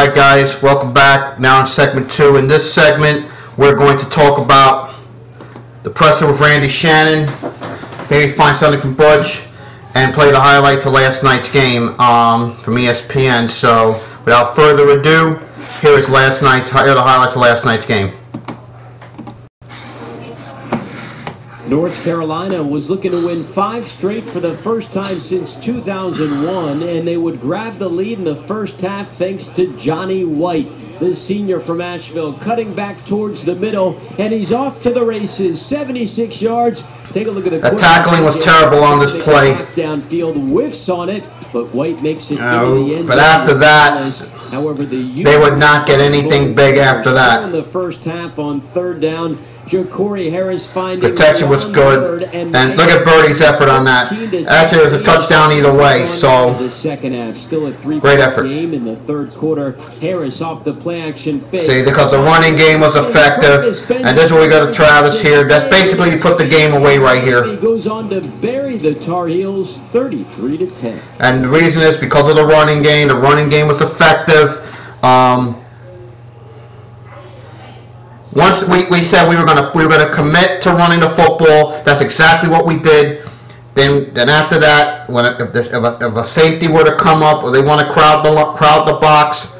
Alright guys, welcome back. Now in segment 2. In this segment, we're going to talk about the presser with Randy Shannon, maybe find something from Butch, and play the highlights of last night's game from ESPN. So, without further ado, here are the highlights of last night's game. North Carolina was looking to win 5 straight for the first time since 2001, and they would grab the lead in the first half thanks to Johnny White, the senior from Asheville, cutting back towards the middle, and he's off to the races, 76 yards. Take a look at the tackling was terrible on this play. Downfield whiffs on it, but White makes it into the end. But after that, however, they would not get anything big after that. In the first half on 3rd down, Ja'Cory Harris finding protection was good, and look at Birdie's effort on that. Actually, it was a touchdown either way. So the second half, still a 3-point great effort. Game in the 3rd quarter. Harris off the play action fake. See, because the running game was effective, and this is where we go to Travis here. That's basically you put the game away right here. He goes on to bury the Tar Heels 33-10. And the reason is because of the running game. The running game was effective. Once we said we were gonna commit to running the football, that's exactly what we did. Then after that, if a safety were to come up or they want to crowd the box,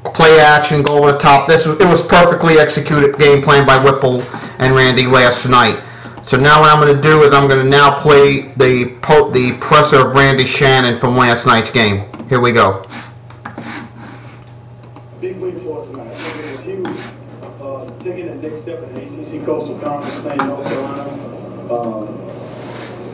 play action, go over the top. It was perfectly executed game plan by Whipple and Randy last night. So now what I'm going to do is I'm going to now play the presser of Randy Shannon from last night's game. Here we go. Big week for us tonight. I think it was huge. Taking that next step in the ACC Coastal Conference playing North Carolina.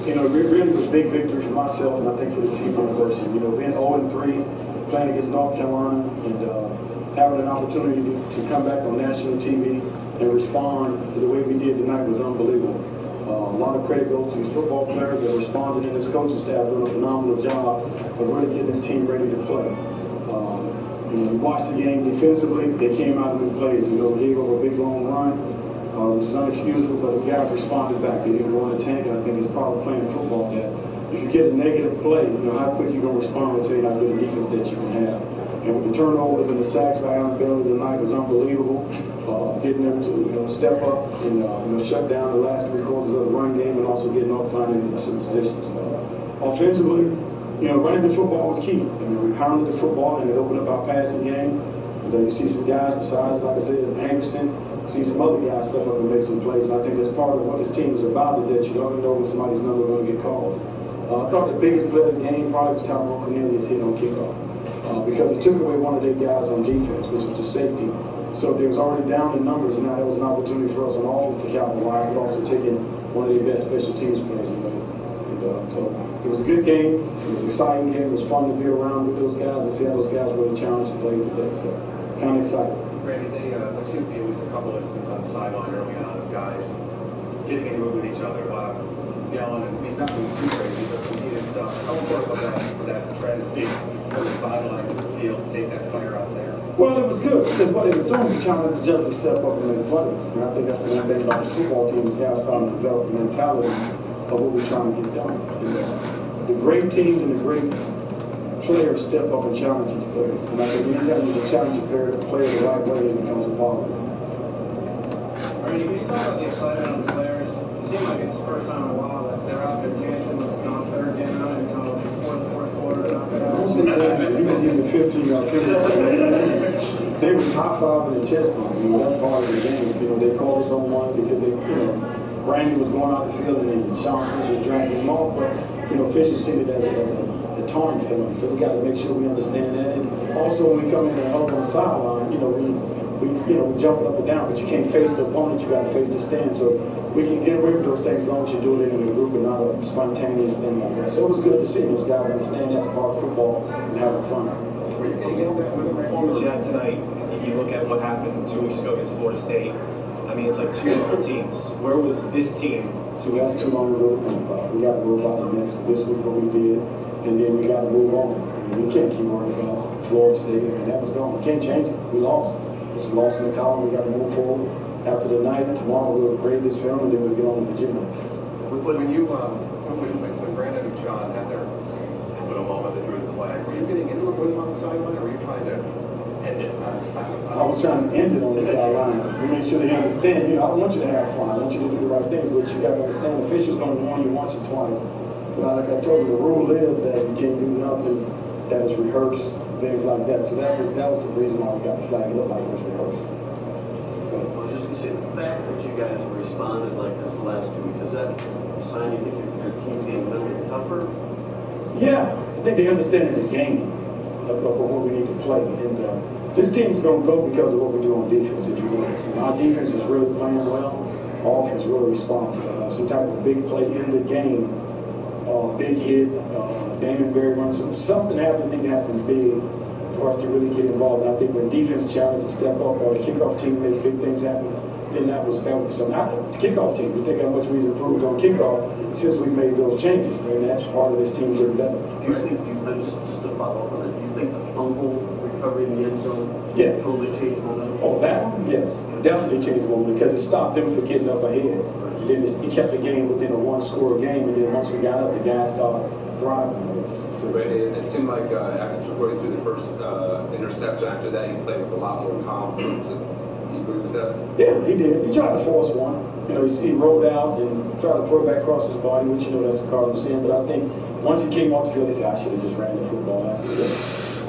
Really was big victory for myself and I think for this team university. Being 0-3, playing against North Carolina, and having an opportunity to come back on national TV and respond the way we did tonight was unbelievable. A lot of credit goes to these football players that responded, and this coaching staff doing a phenomenal job of really getting this team ready to play. We watched the game defensively. They came out and we played. Gave up a big long run. It was unexcusable, but the guys responded back. They didn't go in the tank, and I think it's part of playing football that if you get a negative play, how quick you're going to respond will tell you how good a defense that you can have. And with the turnovers and the sacks by Allen Bailey tonight was unbelievable. Getting them to step up and shut down the last 3 quarters of the run game, and also getting North Carolina into some positions. Offensively, running the football was key. We pounded the football and it opened up our passing game. And then you see some guys besides, like I said, Anderson, see some other guys step up and make some plays. And I think that's part of what this team is about, is that you don't know when somebody's number is going to get called. I thought the biggest play of the game probably was Tyrone Cornelius hit on kickoff. Because it took away one of their guys on defense, which was the safety. So they was already down in numbers, and now there was an opportunity for us on offense to capitalize, but also taking one of their best special teams players away. So it was a good game. It was an exciting game. It was fun to be around with those guys and see how those guys really challenged and played today. So kind of excited. Randy, there seemed to be at least a couple instances on the sideline early on of guys getting in the move with each other, yelling, and nothing too crazy, but some heated stuff. How important was that transition from the sideline to the field, take that fire out there? Well, it was good, because what he was doing was trying to just step up and make plays. And I think that's the one thing about this football team, is guys starting to develop the mentality of what we're trying to get done. The great teams and the great players step up and challenge each player. And I think anytime you can challenge a player to play the right way, it becomes a positive. Randy, can you talk about the excitement on the players? It seemed like it's the first time in a while that they're out there dancing on 3rd down and before the 4th quarter. I don't say dancing. You can give me 15 or 15. They was high-fiving the chest bump. That's part of the game. They called us on one because Randy was going out the field and then Sean Smith was dragging him off, but Fisher seen it as a taunting penalty, so we got to make sure we understand that. And also when we come in and help on the sideline, we jump up and down, but you can't face the opponent, you got to face the stand. So we can get away with those things as long as you do it in a group and not a spontaneous thing like that. So it was good to see those guys understand that's part of football and having fun. With the performance you had tonight, you look at what happened 2 weeks ago against Florida State. I mean, it's like 2 different teams. Where was this team 2 weeks That's ago? too long to really think about. We got to move out the next this week what we did, and then we got to move on. We can't keep worrying about Florida State, and that was gone. We can't change it. We lost. It's a loss in the column. We got to move forward. After the night, tomorrow we'll grade this film, and then we'll get on to Virginia. When Brandon and John had their little moment that drew the flag, were you getting into it with him on the sideline, or were you trying to end it? I was trying to end it on the sideline. You make sure they understand, I don't want you to have fun. I want you to do the right things, but you got to understand officials don't warn you once or twice. But like I told you, the rule is that you can't do nothing that is rehearsed, things like that. So that was the reason why we got the flag. It looked like it was rehearsed. I was just going to say, the fact that you guys have responded like this the last 2 weeks, is that a sign you think your team's getting a little bit tougher? Yeah, I think they understand the game of what we need to play. And this team's going to go because of what we do on defense, if you will. Our defense is really playing well. Our offense really responds to some type of big play in the game, big hit, Damon Berry runs. Something happened, need to happen big for us to really get involved. And I think when defense challenges step up or the kickoff team makes big things happen, then that was something. The kickoff team, we think how much we've improved on kickoff since we've made those changes. And that's part of this team's getting better. Do you think just to follow up on that, do you think the fumble recovery in the end zone totally changed momentum? Oh, that one? Yes. Definitely changed the momentum because it stopped them from getting up ahead. And then it kept the game within a one-score game, and then once we got up, the guys started thriving. Right, it seemed like after going through the first interception, after that, he played with a lot more confidence. And you agree with that? Yeah, he did. He tried to force one. He rolled out and tried to throw it back across his body, which that's the Cardinals sin. But I think once he came off the field, he said, I should have just ran the football. I said, yeah.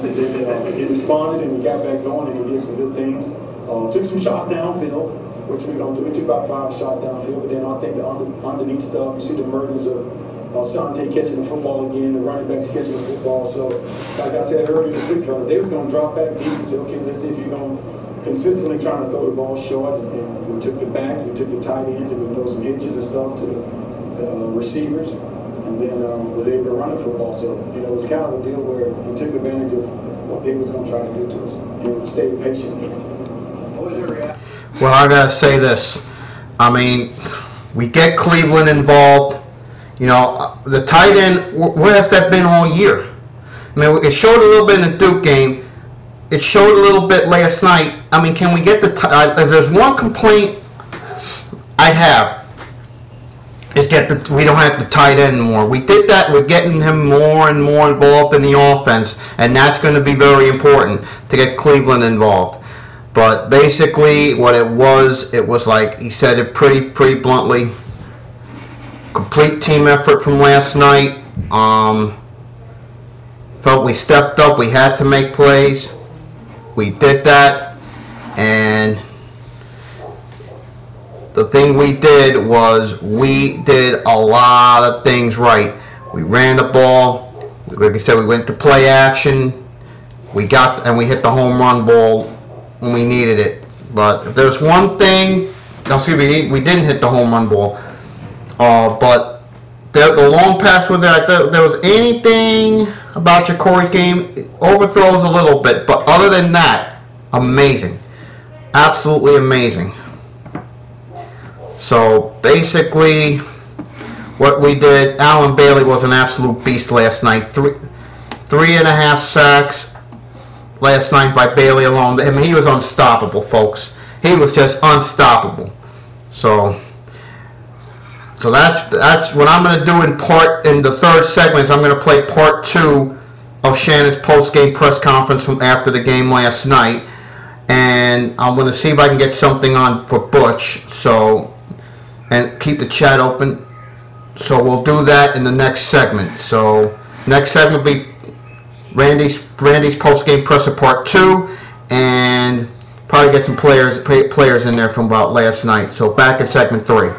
And then he responded and we got back going and he did some good things. Took some shots downfield, which we're going to do. We took about 5 shots downfield, but then I think the underneath stuff, you see the emergence of Sante catching the football again, the running backs catching the football. So, like I said earlier this week, fellas, they was going to drop back deep and say, okay, let's see if you're going to consistently trying to throw the ball short. And we took the backs, we took the tight ends, and we throw some hitches and stuff to the receivers. And then was able to run the football. So, it was kind of a deal where we took advantage of what they was going to try to do to us and stayed patient. What was your reaction? Well, I gotta say this. I mean, we get Cleveland involved. The tight end, where has that been all year? I mean, it showed a little bit in the Duke game. It showed a little bit last night. I mean, can we get if there's one complaint I'd have, is we don't have the tight end more. We did that. We're getting him more and more involved in the offense, and that's going to be very important to get Cleveland involved. But basically, what it was like he said it pretty bluntly. Complete team effort from last night. Felt we stepped up. We had to make plays. We did that, and the thing we did was we did a lot of things right. We ran the ball. Like I said, we went to play action. We hit the home run ball when we needed it. But if there's one thing, we didn't hit the home run ball. But the long pass was there. If there was anything about Jacory's game, it overthrows a little bit. But other than that, amazing. Absolutely amazing. So basically, what we did, Alan Bailey was an absolute beast last night. 3.5 sacks last night by Bailey alone. I mean, he was unstoppable, folks. He was just unstoppable. So that's what I'm going to do in the third segment. Is I'm going to play part 2 of Shannon's post-game press conference from after the game last night, and I'm going to see if I can get something on for Butch. And keep the chat open. So we'll do that in the next segment. So next segment will be Randy's post-game presser part 2, and probably get some players in there from about last night. So back in segment 3.